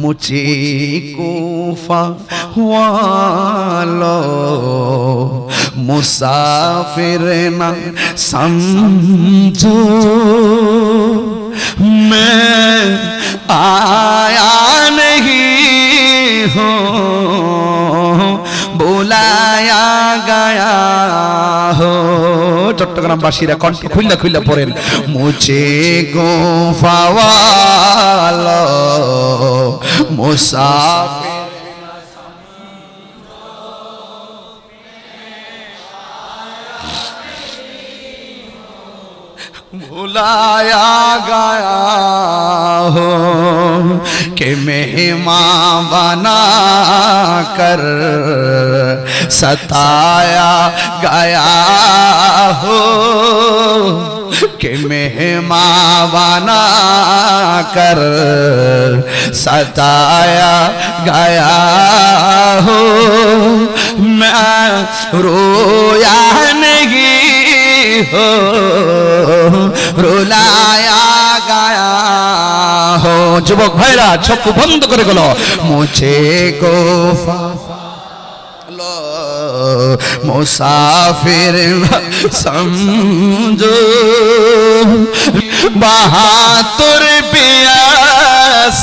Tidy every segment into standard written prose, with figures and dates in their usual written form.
मुझे कूफा वालो मुसाफिर न समझो, मैं आया नहीं हूँ बुलाया गया हो। चट्टग्रामবাসীরা কণ্ঠ খুললা খুললা পড়েন, মুঝে গুফা वालो मुसाफिर बुलाया गया हो कि मेहमान बना कर सताया गया हो, कि मेहमान बना कर सताया गया हो। मैं रोया नहीं हो रुलाया गया हो। যুবক ভাইরা চক্ষু বন্ধ করে গেল, মুঝে গোফা मुसाफिर समझो, बहादुर प्यास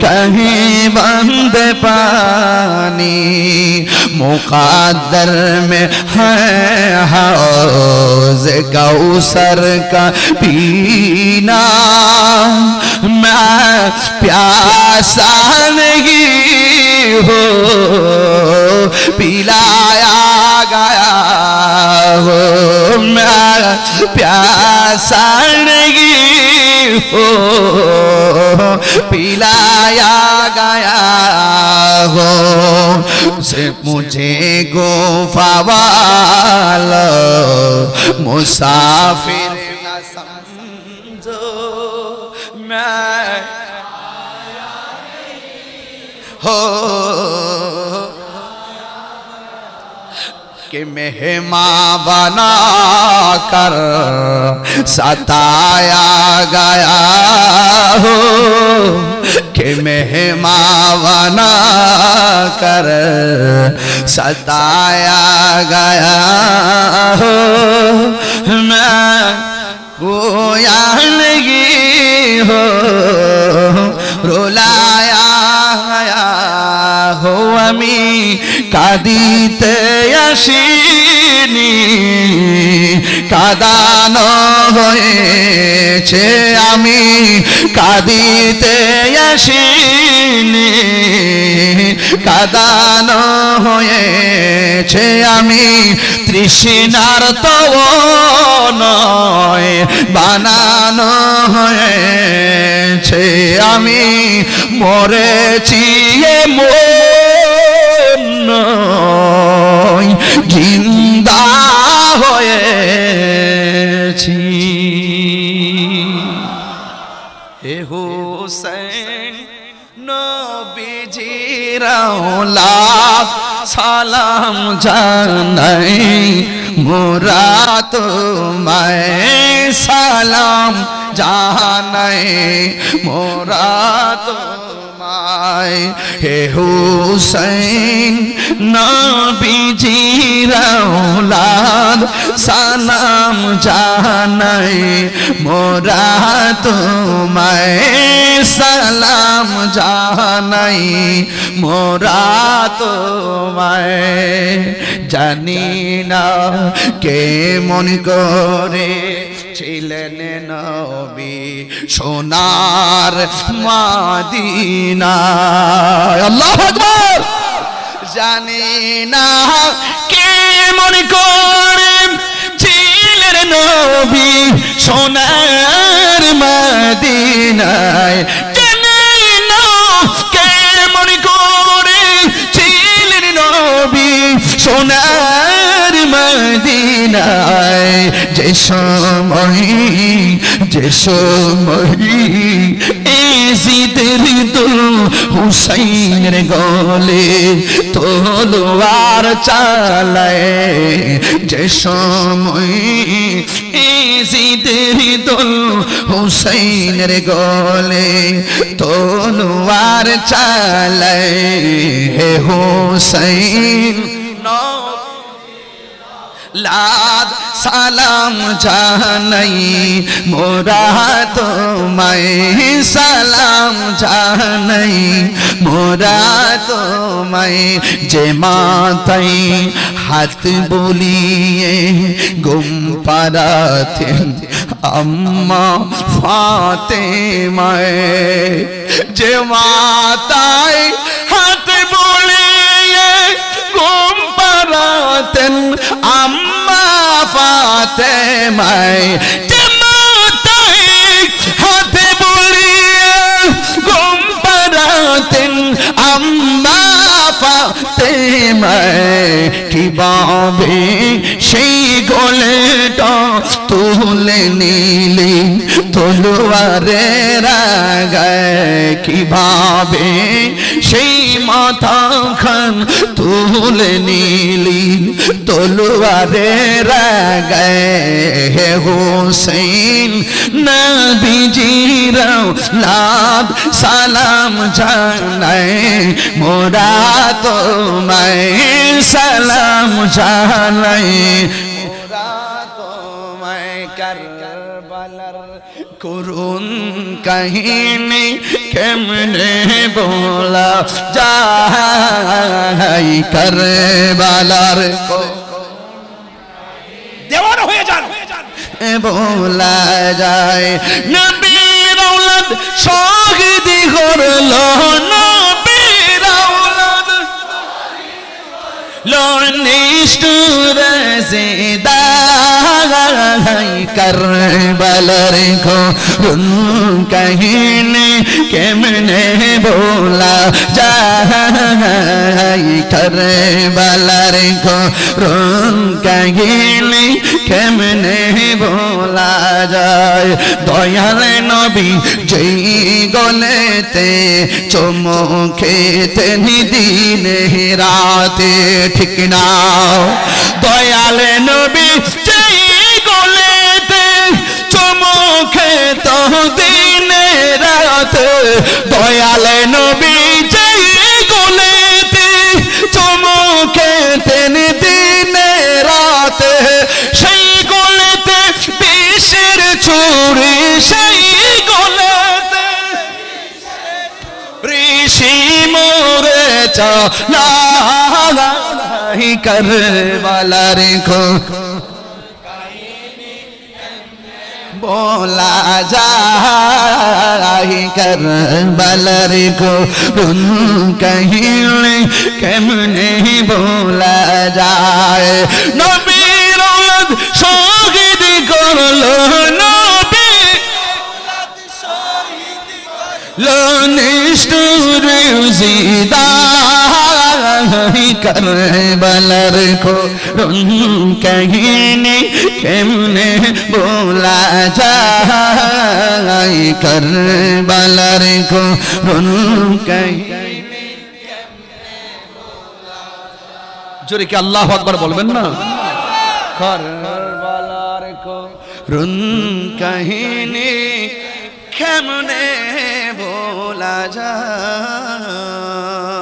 कहीं बंद पानी, मुक़द्दर में है हौज़ कौसर का पीना। मैं प्यासा नहीं हो पिलाया गया हो, मैं प्यासा नहीं हो पिलाया गया हो। से मुझे गुफा वाला मुसाफिर न समझो, मैं हो कि मेहमान बना कर सताया गया हो, कि मेहमान बना कर सताया गया हो। मैं गोया नहीं हो रुलाया गया हो, अमी কাঁদিতে আসিনি কাঁদানো হয়েছে, আমি কাঁদিতে আসিনি কাঁদানো হয়েছে, আমি তৃষ্ণার তো নয় বানানো হয়েছে, আমি মরেছি জিন্দা হয়েছি। হে হুসেন নবীজির আওলাদ সালাম জানাই, মোরা তোমায় সালাম জানাই, মোরা তোমায়। হে হুসেন নবীজির আওলাদ সালাম জানাই, মোরা তোমায় সালাম জানাই, মোরা তোমায়। জানি না কেমন করে ছিলেন নবী সোনার মদিনায়, আল্লাহু আকবার। জানি না কেমন করে ছিলেন নবী সোনার মদিনায়, জানি না কেমন করে ছিলেন নবী সোনার মদিনায়। যে সময় এজিদের দুল হুসাইনের গলে তলোয়ার চালায়, যে সময় এজিদের দুল হুসাইনের গলে তলোয়ার तलवार चले हे हुसैन लाद सलाम जानई मोरा तुम्हें सलाम जानई मोरा तुम्हें जे मातई हाथ बोलिए गुम पराते अम्मा फातिमा जे माताई हाथ बोलिए गुम परातन अम्मा फातिमा जे माताई हाथ बोलिए गुम परातन अम्मा फातिमा की बाबे সেই গোলেটা তুলে নিলি তলোয়ারে রাগায় কিভাবে সেই মাথা খান তুলে নিলি তলোয়ারে রাগায় হে হোসেন নবীজির লাদ সালাম জানায় মোরা তোমায় সালাম জানায় करबलार कुरुन कहीनी केमने बोला जाए करबलार को देवाना हो जान बोला जाए नबीर औलाद शहीदी करलो नबीर औलाद लोनिष्ठुर ज़िदा करबलार को रुन कहीने केमने बोला जाए करबलार को रुन कहीने केमने बोला जाए दयाल नबी जई गलेते चुमुखेते दिन राते ठीक ना दयाल नबी तो दिन रात दयाल नबी जय गोलेते चुमुखे तेन दिन रात সেই গোলেতে বিষের ছুরি সেই গোলেতে ঋষি মোরে চালাই করবলার को बोला जाए करबलार को रुन कहीने केमने बोला जाए नबीर औलाद शहीद करलो नबी लोनिष्ठुर ज़िदा करबलार को रुन कहीने केमने बोला जाए करबलार को रुन कहीने जोरे के अल्लाहु अकबर बोलबेन ना करबलार को रुन कहीने केमने बोला जाए